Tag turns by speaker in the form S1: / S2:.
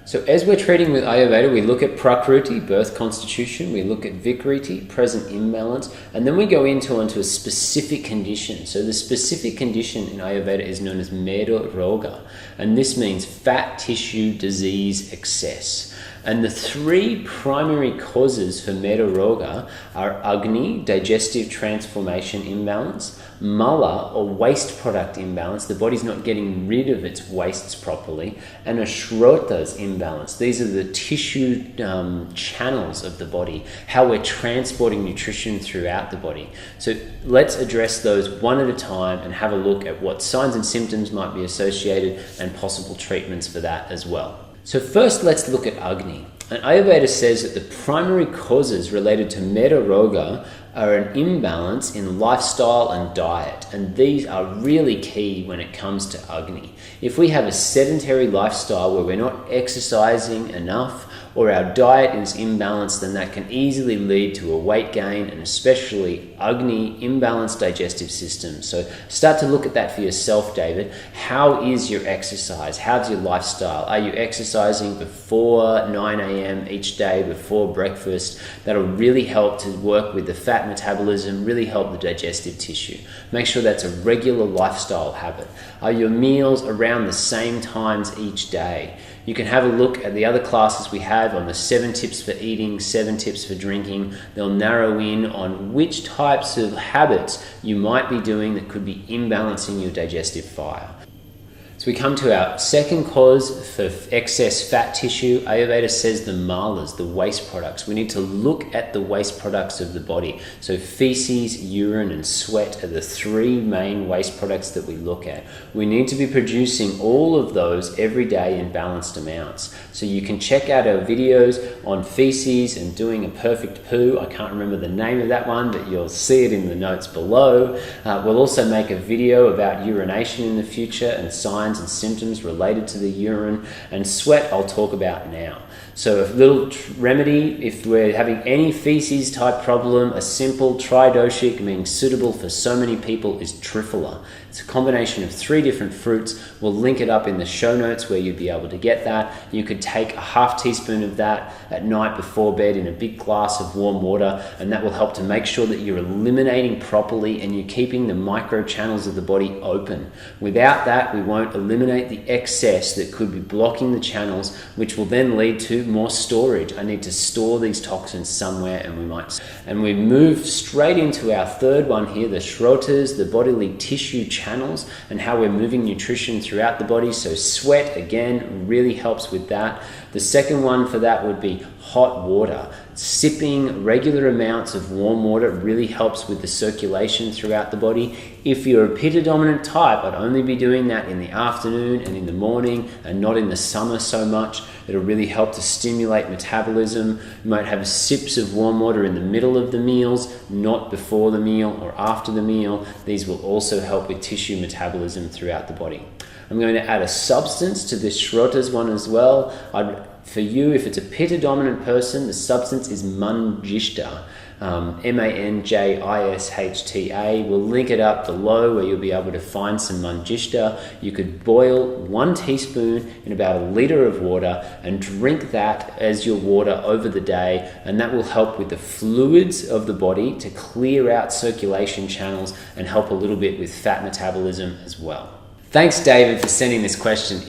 S1: So as we're treating with Ayurveda, we look at Prakriti, birth constitution, we look at Vikriti, present imbalance, and then we go onto a specific condition. So the specific condition in Ayurveda is known as Medoroga, and this means fat tissue disease excess. And the three primary causes for Medoroga are Agni, digestive transformation imbalance, Mala, or waste product imbalance, the body's not getting rid of its wastes properly, and a Srotas imbalance. These are the tissue channels of the body, how we're transporting nutrition throughout the body. So let's address those one at a time and have a look at what signs and symptoms might be associated and possible treatments for that as well. So first, let's look at Agni. And Ayurveda says that the primary causes related to Medoroga are an imbalance in lifestyle and diet, and these are really key when it comes to Agni. If we have a sedentary lifestyle where we're not exercising enough, or our diet is imbalanced, then that can easily lead to a weight gain, and especially Agni, imbalanced digestive system. So start to look at that for yourself, David. How is your exercise? How's your lifestyle? Are you exercising before 9 a.m. each day, before breakfast? That'll really help to work with the fat metabolism, really help the digestive tissue. Make sure that's a regular lifestyle habit. Are your meals around the same times each day? You can have a look at the other classes we have on the 7 tips for eating, 7 tips for drinking. They'll narrow in on which types of habits you might be doing that could be imbalancing your digestive fire. So we come to our second cause for excess fat tissue. Ayurveda says the malas, the waste products. We need to look at the waste products of the body. So feces, urine, and sweat are the 3 main waste products that we look at. We need to be producing all of those every day in balanced amounts. So you can check out our videos on feces and doing a perfect poo. I can't remember the name of that one, but you'll see it in the notes below. We'll also make a video about urination in the future and signs and symptoms related to the urine, and sweat I'll talk about now. So a little remedy, if we're having any feces type problem, a simple tridoshik, meaning suitable for so many people, is Triphala. It's a combination of 3 different fruits. We'll link it up in the show notes where you'd be able to get that. You could take a half teaspoon of that at night before bed in a big glass of warm water, and that will help to make sure that you're eliminating properly and you're keeping the micro channels of the body open. Without that, we won't eliminate the excess that could be blocking the channels, which will then lead to more storage. I need to store these toxins somewhere, and we move straight into our third one here, the Srotas, the bodily tissue channels, and how we're moving nutrition throughout the body. So sweat, again, really helps with that. The second one for that would be hot water. Sipping regular amounts of warm water really helps with the circulation throughout the body. If you're a pitta dominant type, I'd only be doing that in the afternoon and in the morning, and not in the summer so much. It'll really help to stimulate metabolism. You might have sips of warm water in the middle of the meals, not before the meal or after the meal. These will also help with tissue metabolism throughout the body. I'm going to add a substance to this Srotas one as well. For you, if it's a pitta dominant person, the substance is Manjishta, Manjishta. We'll link it up below where you'll be able to find some Manjishta. You could boil 1 teaspoon in about a liter of water and drink that as your water over the day, and that will help with the fluids of the body to clear out circulation channels and help a little bit with fat metabolism as well. Thanks, David, for sending this question.